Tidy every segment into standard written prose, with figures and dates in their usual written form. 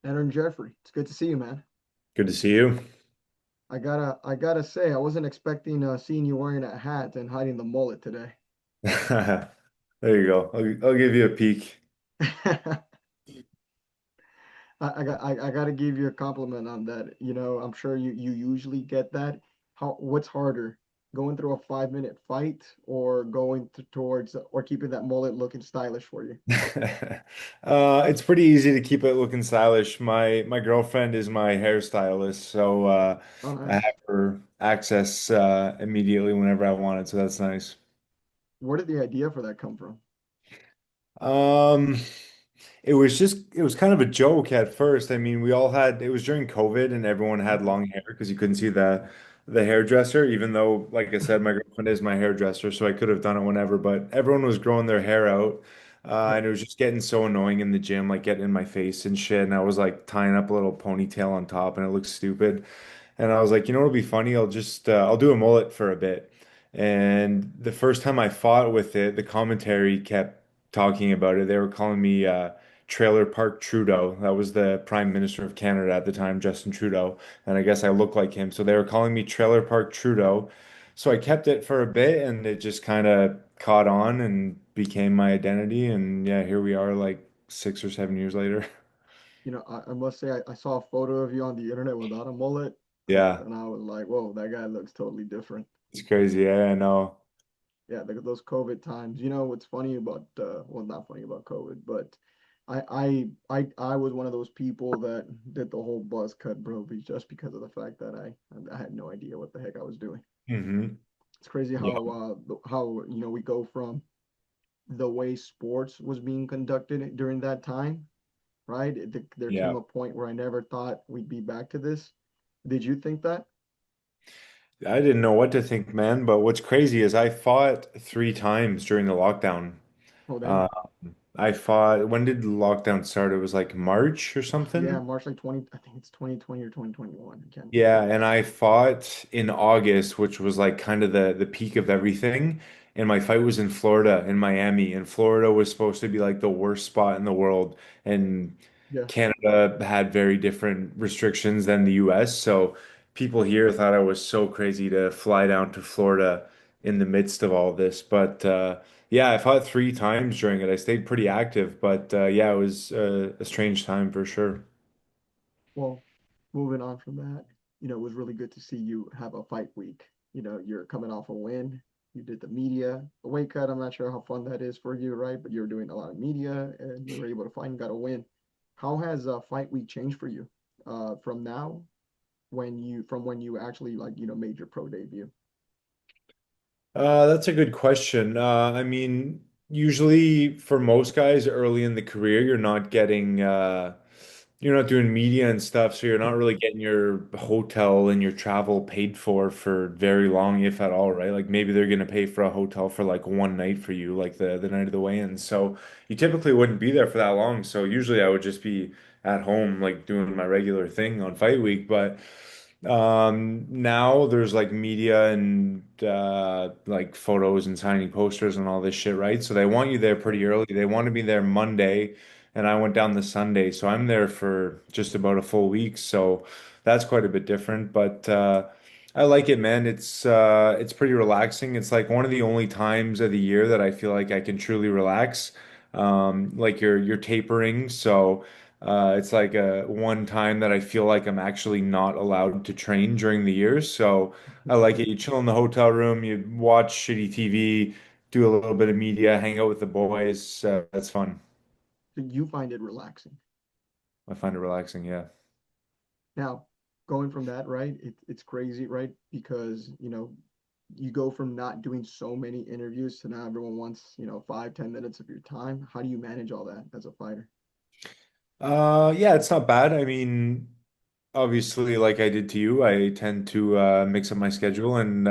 And Jeffrey, it's good to see you, man. Good to see you. I gotta say, I wasn't expecting seeing you wearing a hat and hiding the mullet today. There you go. I'll give you a peek. I gotta give you a compliment on that. I'm sure you usually get that. What's harder, going through a 5 minute fight or going towards or keeping that mullet looking stylish for you? It's pretty easy to keep it looking stylish. My girlfriend is my hairstylist, so Oh, I have nice. her access immediately whenever I want it, so that's nice. Where did the idea for that come from? Um, it was kind of a joke at first. I mean, it was during COVID and everyone had Okay. long hair because you couldn't see the hairdresser, even though, like I said, my girlfriend is my hairdresser, so I could have done it whenever, but everyone was growing their hair out. Yeah. And it was just getting so annoying in the gym, like getting in my face and shit. And I was like tying up a little ponytail on top and it looked stupid. And I was like, you know what'll be funny? I'll do a mullet for a bit. And the first time I fought with it, the commentary kept talking about it. They were calling me Trailer Park Trudeau. That was the Prime Minister of Canada at the time, Justin Trudeau. And I guess I look like him. So they were calling me Trailer Park Trudeau. So I kept it for a bit and it just kind of caught on and became my identity. And yeah, here we are like 6 or 7 years later. I must say I saw a photo of you on the internet without a mullet, Yeah, and I was like, whoa, that guy looks totally different. it's crazy. Yeah, I know. Yeah, those COVID times. You know what's funny about well, not funny about COVID, but I was one of those people that did the whole buzz cut, bro, just because of the fact that I had no idea what the heck I was doing. Hmm. It's crazy Yeah, how we go from the way sports was being conducted during that time, right? There yeah. came a point where I never thought we'd be back to this. Did you think that? I didn't know what to think, man. But what's crazy is I fought 3 times during the lockdown. Oh, Uh, damn. I fought, when did the lockdown start? It was like March or Yeah, something. March like 20, I think it's 2020 or 2021. I can't Yeah, remember. and I fought in August, which was like kind of the peak of everything. And my fight was in Florida, in Miami, and Florida was supposed to be like the worst spot in the world. And Yeah. Canada had very different restrictions than the US. So people here thought I was so crazy to fly down to Florida in the midst of all this. But yeah, I fought 3 times during it. I stayed pretty active, but yeah, it was a strange time for sure. Well, moving on from that, it was really good to see you have a fight week. You're coming off a win. You did the media, the weight cut. I'm not sure how fun that is for you, right? But you're doing a lot of media and you were able to fight and got a win. How has fight week changed for you from now from when you actually made your pro debut? That's a good question. I mean, usually for most guys early in the career, you're not doing media and stuff, so you're not really getting your hotel and your travel paid for very long, if at all, right? Like maybe they're gonna pay for a hotel for like one night for you, like the night of the weigh-in. So you typically wouldn't be there for that long. So usually I would just be at home, like doing my regular thing on fight week, but. Now there's like media and like photos and signing posters and all this shit, right? So they want you there pretty early. They want to be there Monday, and I went down the Sunday, so I'm there for just about a full week. So that's quite a bit different, but I like it, man. It's pretty relaxing. It's like one of the only times of the year that I feel like I can truly relax. Like you're tapering, so. It's like a one time that I feel like I'm actually not allowed to train during the year. So I like it. You chill in the hotel room, you watch shitty TV, do a little bit of media, hang out with the boys. That's fun. So you find it relaxing. I find it relaxing. Yeah. Now, going from that, right? It's crazy, right? Because, you go from not doing so many interviews to now everyone wants, 5, 10 minutes of your time. How do you manage all that as a fighter? Yeah, it's not bad. I mean, obviously, like I did to you, I tend to mix up my schedule and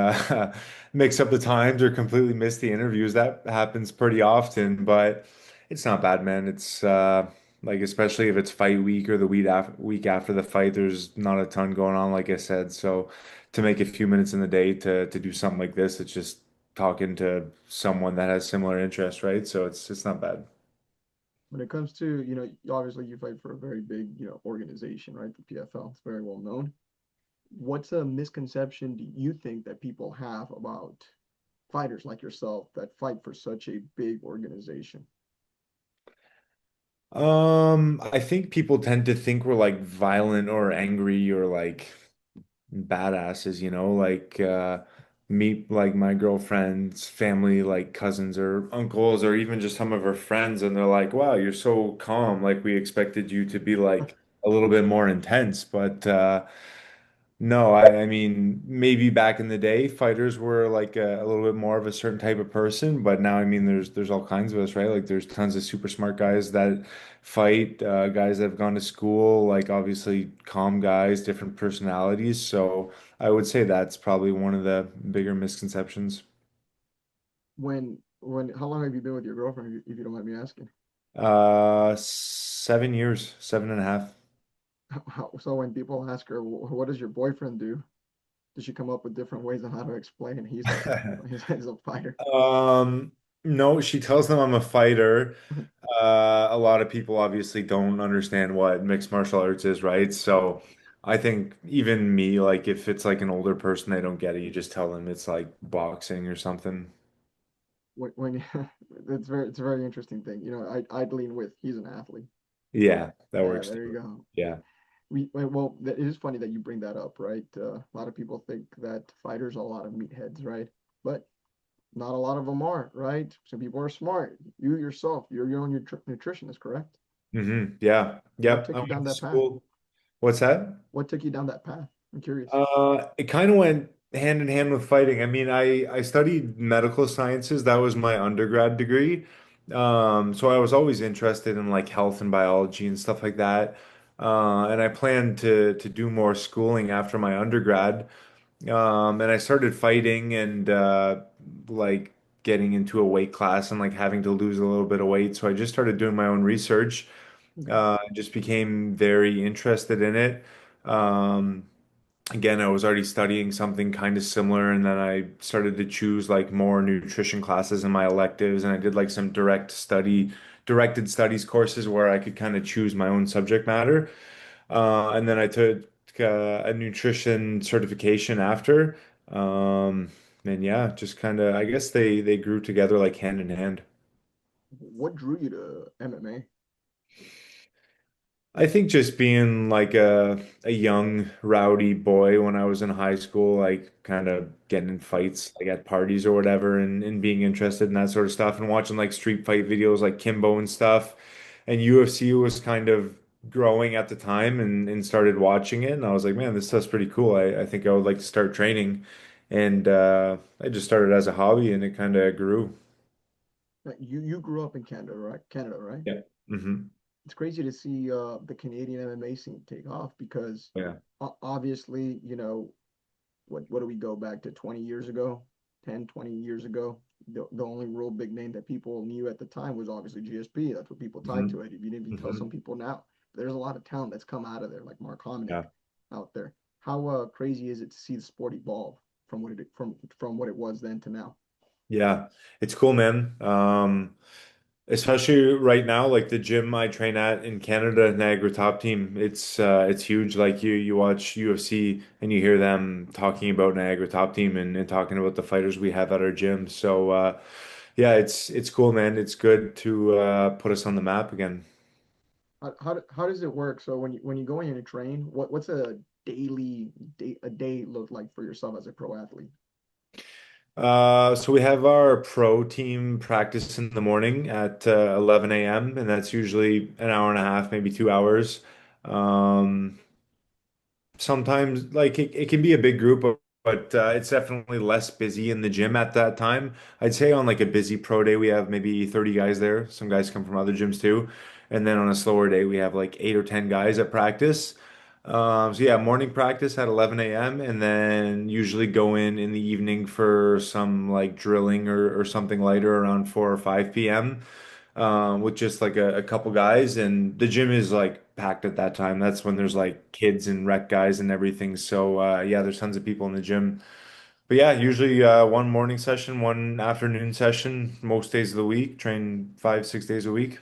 mix up the times or completely miss the interviews. That happens pretty often, but it's not bad, man. It's like especially if it's fight week or the week after the fight, there's not a ton going on, like I said. So to make a few minutes in the day to do something like this, it's just talking to someone that has similar interests, right? So it's not bad. When it comes to, obviously you fight for a very big, organization, right? The PFL, it's very well known. What's a misconception do you think that people have about fighters like yourself that fight for such a big organization? I think people tend to think we're like violent or angry or like badasses, like meet like my girlfriend's family, like cousins or uncles, or even just some of her friends, and they're like, "Wow, you're so calm. Like we expected you to be like a little bit more intense." But no, I mean, maybe back in the day, fighters were like a little bit more of a certain type of person, but now, I mean, there's all kinds of us, right? Like, there's tons of super smart guys that fight, guys that have gone to school, like obviously calm guys, different personalities. So I would say that's probably one of the bigger misconceptions. How long have you been with your girlfriend, if you don't mind me asking? 7 years, 7.5. So when people ask her, What does your boyfriend do?" Does she come up with different ways on how to explain he's a fighter? Um, no, she tells them I'm a fighter. A lot of people obviously don't understand what mixed martial arts is, right? So I think even me, like if it's like an older person, they don't get it. You just tell them it's like boxing or something. When it's a very interesting thing. I'd lean with he's an athlete. Yeah, that Yeah, works there you too. go. Yeah. It is funny that you bring that up, right? A lot of people think that fighters are a lot of meatheads, right? But not a lot of them are, right? Some people are smart. You yourself, you're your own nutritionist, correct? Yeah. What Yep. I took you went down to that path? school. What's that? What took you down that path? I'm curious. It kind of went hand in hand with fighting. I mean, I studied medical sciences. That was my undergrad degree. So I was always interested in like health and biology and stuff like that. And I planned to do more schooling after my undergrad. And I started fighting and like getting into a weight class and like having to lose a little bit of weight. So I just started doing my own research. Okay. Just became very interested in it. Um, Again, I was already studying something kind of similar, and then I started to choose like more nutrition classes in my electives, and I did like some directed studies courses where I could kind of choose my own subject matter. And then I took a nutrition certification after. Um, and yeah, just kind of, I guess they grew together like hand in hand. What drew you to MMA? I think just being like a young rowdy boy when I was in high school, like kind of getting in fights like at parties or whatever and being interested in that sort of stuff and watching like street fight videos like Kimbo and stuff. And UFC was kind of growing at the time and started watching it and I was like, man, this stuff's pretty cool. I think I would like to start training. And I just started as a hobby and it kind of grew. You grew up in Canada, right? Canada, right? Yeah. It's crazy to see the Canadian MMA scene take off because Yeah. obviously, what do we go back to 20 years ago, 10, 20 years ago? The only real big name that people knew at the time was obviously GSP. That's what people tied hmm to it. If you didn't even tell some hmm people now, there's a lot of talent that's come out of there, like Mark Hominick Yeah. out there. How crazy is it to see the sport evolve from what it was then to now? Yeah, it's cool, man. Especially right now, like the gym I train at in Canada, Niagara Top Team, it's huge. Like you watch UFC and you hear them talking about Niagara Top Team and talking about the fighters we have at our gym. So yeah, it's cool, man. It's good to put us on the map again. How does it work? So when you go in and train, what's a day look like for yourself as a pro athlete? So we have our pro team practice in the morning at 11 a.m. and that's usually an hour and a half, maybe 2 hours. Um, Sometimes like it can be a big group but it's definitely less busy in the gym at that time. I'd say on like a busy pro day we have maybe 30 guys there. Some guys come from other gyms too. And then on a slower day we have like 8 or 10 guys at practice. So yeah, morning practice at 11 a.m. and then usually go in the evening for some like drilling or something lighter around 4 or 5 p.m. With just like a couple guys, and the gym is like packed at that time. That's when there's like kids and rec guys and everything. So yeah, there's tons of people in the gym. But yeah, usually one morning session, one afternoon session, most days of the week. Train 5, 6 days a week.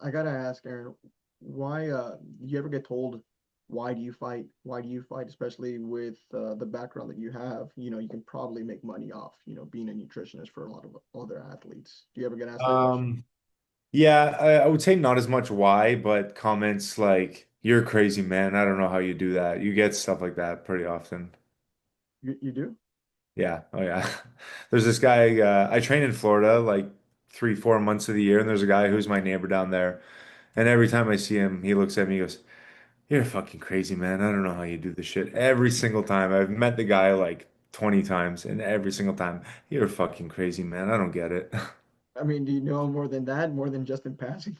I gotta ask, Aaron, why you ever get told why do you fight? Why do you fight? Especially with the background that you have, you can probably make money off, being a nutritionist for a lot of other athletes. Do you ever get asked that question? Um, yeah, I would say not as much why, but comments like, "You're crazy, man. I don't know how you do that." You get stuff like that pretty often. You do? Yeah. Oh yeah. There's this guy, I train in Florida like 3, 4 months of the year, and there's a guy who's my neighbor down there. And every time I see him, he looks at me, he goes, "You're fucking crazy, man. I don't know how you do this shit." Every single time. I've met the guy like 20 times, and every single time, "You're fucking crazy, man. I don't get it." I mean, do you know more than that, more than just in passing?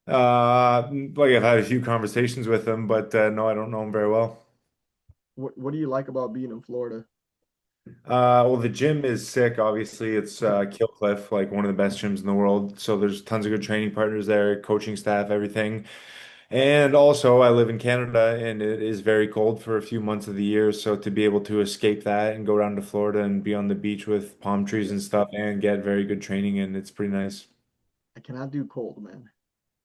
Like I've had a few conversations with him, but no, I don't know him very well. What do you like about being in Florida? Well, the gym is sick. Obviously, it's Kill Cliff, like one of the best gyms in the world. So there's tons of good training partners there, coaching staff, everything. And also, I live in Canada, and it is very cold for a few months of the year. So to be able to escape that and go down to Florida and be on the beach with palm trees Yeah, and stuff, and get very good training in, it's pretty nice. I cannot do cold, man.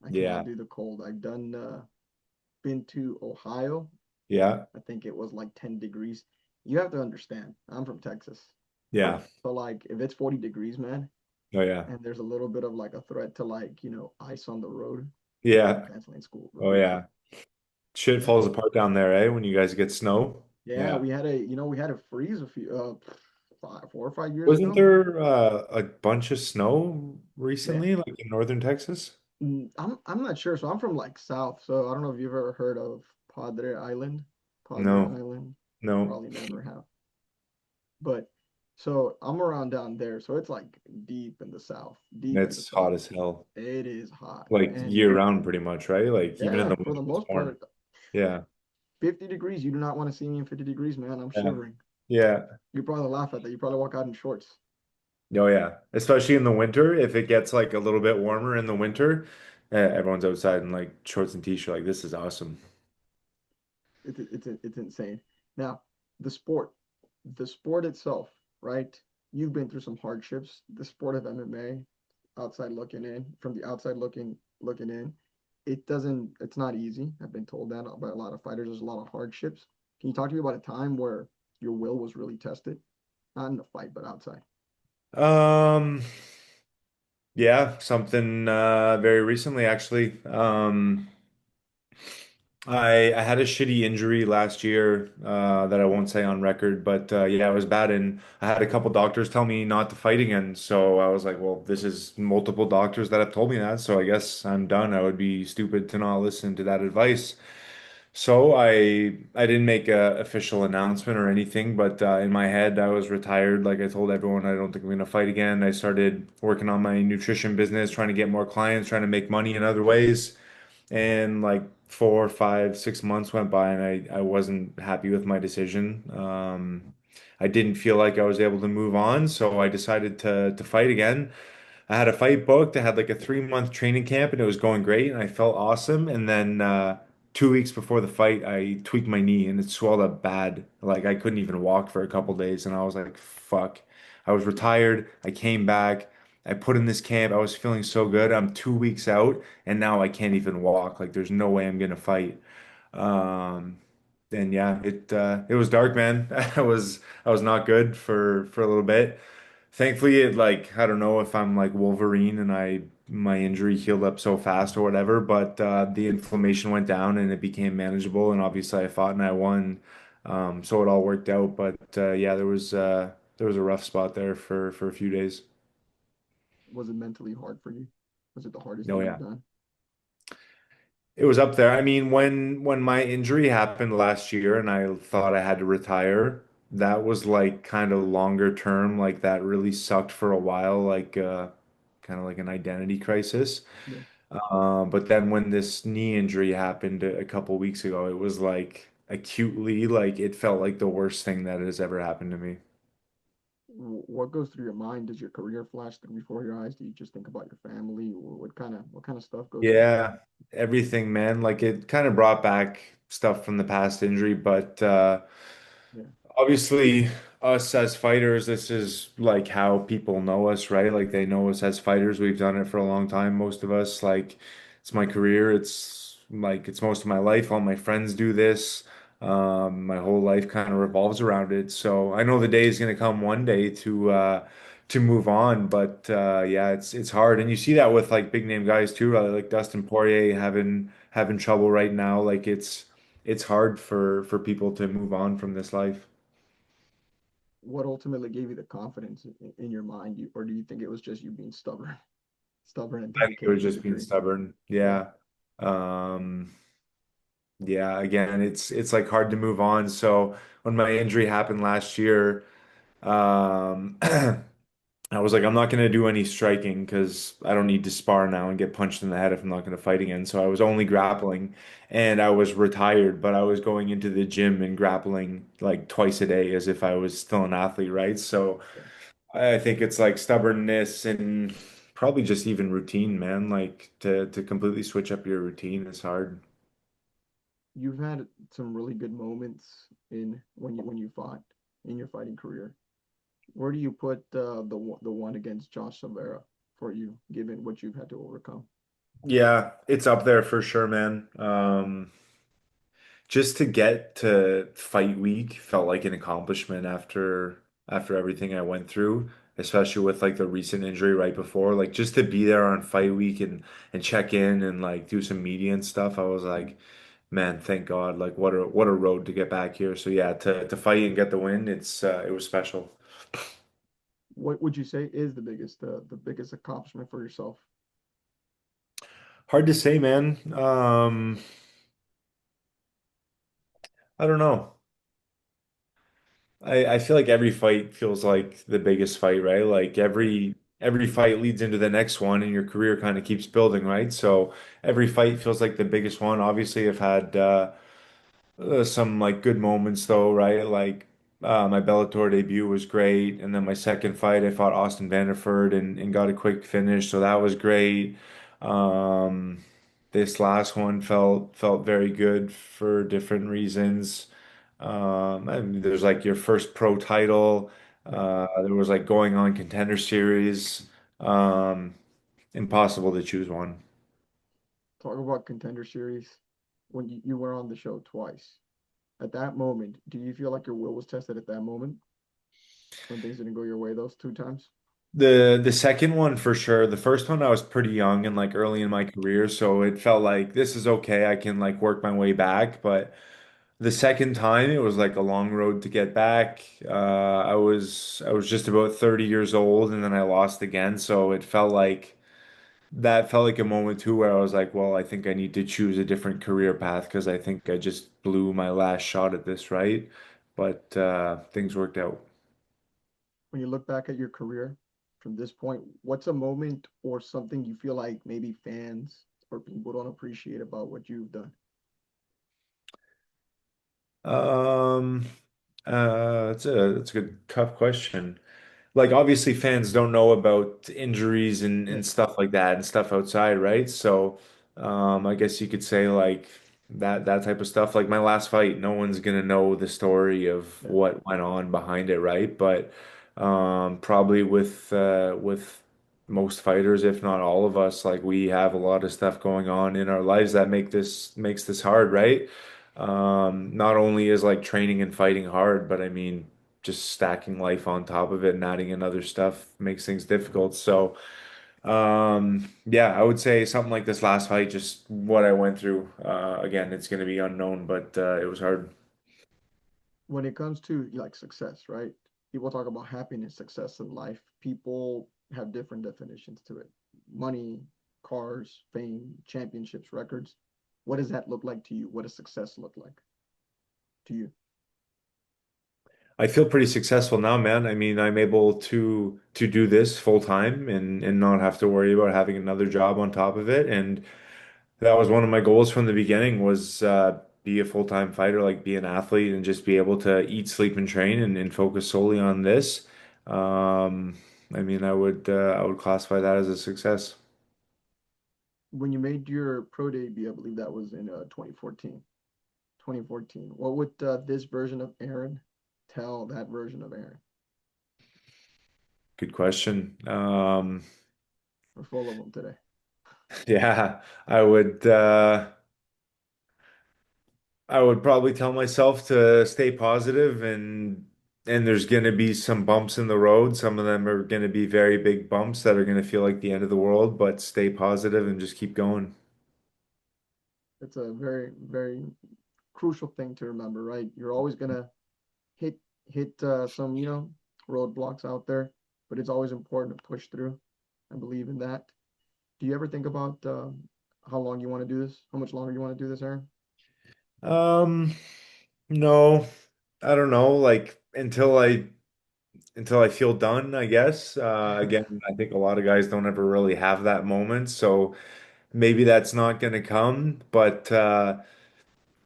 I cannot Yeah, do the cold. I've been to Ohio. yeah, I think it was like 10 degrees. You have to understand, I'm from Texas. yeah. So like if it's 40 degrees, man, Oh yeah, and there's a little bit of like a threat to like, ice on the road, I'm yeah. canceling school Oh real quick. yeah. Shit Yeah. falls apart down there, eh? When you guys get snow. Yeah, Yeah. we had a freeze a few 4 or 5 years Wasn't ago. there a bunch of snow Yeah. recently, like in northern Texas? I'm not sure. So I'm from like south. So I don't know if you've ever heard of Padre Island. Padre No, Island. no. Probably never have. But so I'm around down there. So it's like deep in the south. Deep in the It's hot south. as hell. It is hot. Like And year round pretty much, right? Like even in yeah, the for winter the it's most warm. part, Yeah. 50 degrees. You do not want to see me in 50 degrees, man. I'm Yeah. shivering. Yeah. You probably laugh at that. You probably walk out in shorts. Oh yeah. Especially in the winter, if it gets like a little bit warmer in the winter, everyone's outside in like shorts and t-shirt. Like this is awesome. It's insane. Now, the sport, the sport itself, right? You've been through some hardships. The sport of MMA, outside looking in, from the outside looking in, it's not easy. I've been told that by a lot of fighters. There's a lot of hardships. Can you talk to me about a time where your will was really tested? Not in a fight, but outside. Um, yeah, something very recently actually. I had a shitty injury last year that I won't say on record, but yeah, it was bad, and I had a couple doctors tell me not to fight again. So I was like, well, this is multiple doctors that have told me that, so I guess I'm done. I would be stupid to not listen to that advice. So I didn't make a official announcement or anything, but in my head I was retired. Like I told everyone, I don't think I'm gonna fight again. I started working on my nutrition business, trying to get more clients, trying to make money in other ways. And like 4, 5, 6 months went by, and I wasn't happy with my decision. I didn't feel like I was able to move on, so I decided to fight again. I had a fight booked. I had like a 3 month training camp, and it was going great, and I felt awesome. And then 2 weeks before the fight, I tweaked my knee, and it swelled up bad. Like I couldn't even walk for a couple days, and I was like, "Fuck!" I was retired. I came back. I put in this camp. I was feeling so good. I'm 2 weeks out, and now I can't even walk. Like there's no way I'm gonna fight. Um, and yeah, it was dark, man. I was not good for a little bit. Thankfully, it like I don't know if I'm like Wolverine and I my injury healed up so fast or whatever, but the inflammation went down and it became manageable. And obviously, I fought and I won, so it all worked out. But yeah, there was a rough spot there for a few days. Was it mentally hard for you? Was it the hardest Oh thing you've yeah, done? it was up there. I mean, when my injury happened last year and I thought I had to retire, that was like kind of longer term. Like that really sucked for a while. Like kind of like an identity crisis. Yeah. But then when this knee injury happened a couple weeks ago, it was like acutely like it felt like the worst thing that has ever happened to me. What goes through your mind? Does your career flash through before your eyes? Do you just think about your family? What kind of stuff goes through your mind? Yeah, everything, man. Like it kind of brought back stuff from the past injury, but Yeah. obviously us as fighters, this is like how people know us, right? Like they know us as fighters. We've done it for a long time, most of us. Like it's my career. It's like it's most of my life. All my friends do this. My whole life kind of revolves around it. So I know the day is going to come one day to move on, but yeah, it's hard, and you see that with like big name guys too, like Dustin Poirier having trouble right now. Like it's hard for people to move on from this life. What ultimately gave you the confidence in your mind? Or do you think it was just you being stubborn, stubborn and I think it was dedicated to the just being dream? stubborn. Yeah. Yeah. Um, yeah, again, it's like hard to move on. So when my injury happened last year, I was like, I'm not going to do any striking because I don't need to spar now and get punched in the head if I'm not going to fight again. So I was only grappling and I was retired, but I was going into the gym and grappling like twice a day as if I was still an athlete, right? So Yeah. I think it's like stubbornness and probably just even routine, man. Like to completely switch up your routine is hard. You've had some really good moments in when you fought in your fighting career. Where do you put the one against Josh Silveira for you, given what you've had to overcome? Yeah, it's up there for sure, man. Just to get to fight week felt like an accomplishment after everything I went through, especially with like the recent injury right before. Like just to be there on fight week and check in and like do some media and stuff, I was like, man, thank God. Like what a road to get back here. So yeah, to fight and get the win, it was special. What would you say is the biggest accomplishment for yourself? Hard to say, man. I don't know. I feel like every fight feels like the biggest fight, right? Like Yeah. every fight leads into the next one and your career kind of keeps building, right? So every fight feels like the biggest one. Obviously, I've had some like good moments though, right? Like my Bellator debut was great, and then my second fight, I fought Austin Vanderford and got a quick finish, so that was great. Um, this last one felt very good for different reasons. And there's like your first pro title. Yeah. There was like going on contender series. Um, impossible to choose one. Talk about contender series when you were on the show twice. At that moment, do you feel like your will was tested at that moment when things didn't go your way those two times? The second one for sure. The first one I was pretty young and like early in my career, so it felt like this is okay. I can like work my way back. But the second time it was like a long road to get back. I was just about 30 years old and then I lost again. So it felt like that felt like a moment too where I was like, well, I think I need to choose a different career path because I think I just blew my last shot at this, right? But things worked out. When you look back at your career from this point, what's a moment or something you feel like maybe fans or people don't appreciate about what you've done? Um, that's a good tough question. Like obviously fans don't know about injuries Yeah, and stuff like that and stuff outside, right? So I guess you could say like that type of stuff. Like my last fight, no one's gonna know the story of yeah. what went on behind it, right? But probably with most fighters, if not all of us, like we have a lot of stuff going on in our lives that makes this hard, right? Not only is like training and fighting hard, but I mean just stacking life on top of it and adding in other stuff makes things difficult. So, yeah, I would say something like this last fight, just what I went through. Again, it's going to be unknown, but it was hard. When it comes to like success, right? People talk about happiness, success in life. People have different definitions to it. Money, cars, fame, championships, records. What does that look like to you? What does success look like to you? I feel pretty successful now, man. I mean, I'm able to do this full time and not have to worry about having another job on top of it. And that was one of my goals from the beginning was be a full-time fighter, like be an athlete and just be able to eat, sleep, and train and focus solely on this. Um, I mean, I would classify that as a success. When you made your pro debut, I believe that was in 2014. 2014. What would this version of Aaron tell that version of Aaron? Good question. We're full of them today. Yeah, I would probably tell myself to stay positive and there's going to be some bumps in the road. Some of them are going to be very big bumps that are going to feel like the end of the world, but stay positive and just keep going. It's a very, very crucial thing to remember, right? You're always gonna hit some, roadblocks out there, but it's always important to push through. I believe in that. Do you ever think about how long you want to do this? How much longer you want to do this, Aaron? Um, no, I don't know, like until I feel done, I guess. Again, I think a lot of guys don't ever really have that moment, so maybe that's not going to come, but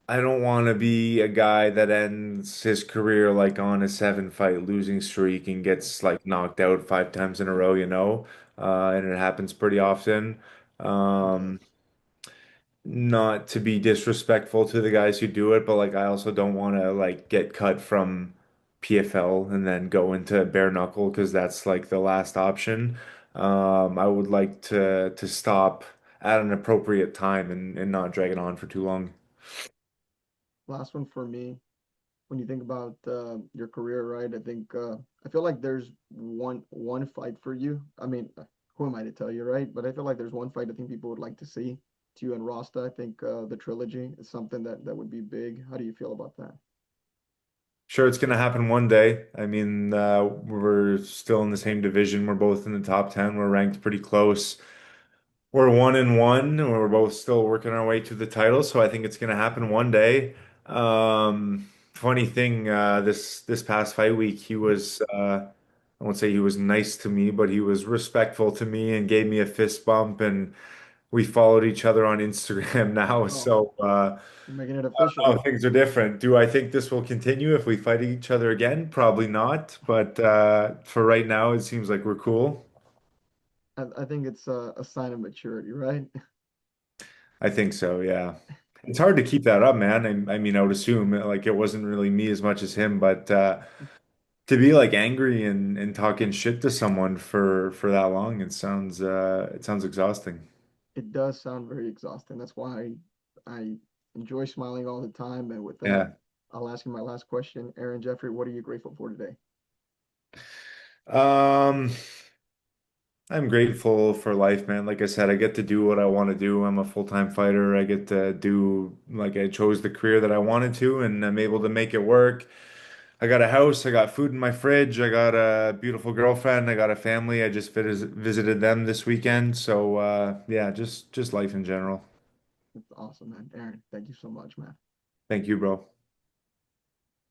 I don't want to be a guy that ends his career like on a 7 fight losing streak and gets like knocked out 5 times in a row, you know? And it happens pretty often. It does. Um, Not to be disrespectful to the guys who do it, but like I also don't want to like get cut from PFL and then go into bare knuckle because that's like the last option. I would like to stop at an appropriate time and not drag it on for too long. Last one for me. When you think about your career, right? I feel like there's one fight for you. I mean, who am I to tell you, right? But I feel like there's one fight I think people would like to see. It's you and Rasta. I think the trilogy is something that would be big. How do you feel about that? Sure, it's gonna happen one day. I mean, we're still in the same division. We're both in the top 10. We're ranked pretty close. We're 1-1. We're both still working our way to the title, so I think it's gonna happen one day. Funny thing, this past fight week, he was I won't say he was nice to me, but he was respectful to me and gave me a fist bump, and we followed each other on Instagram now. Oh, So you're making it official. oh, things are different. Do I think this will continue if we fight each other again? Probably not, but for right now, it seems like we're cool. I think it's a sign of maturity, right? I think so, yeah. It's hard to keep that up, man. I mean, I would assume like it wasn't really me as much as him, but to be like angry and talking shit to someone for that long, it sounds exhausting. It does sound very exhausting. That's why I enjoy smiling all the time. And with that, Yeah. I'll ask you my last question. Aaron Jeffrey, what are you grateful for today? Um, I'm grateful for life, man. Like I said, I get to do what I want to do. I'm a full-time fighter. I get to do like I chose the career that I wanted to, and I'm able to make it work. I got a house, I got food in my fridge, I got a beautiful girlfriend, I got a family. I just visited them this weekend. So yeah, just life in general. It's awesome, man. Aaron, thank you so much, man. Thank you, bro.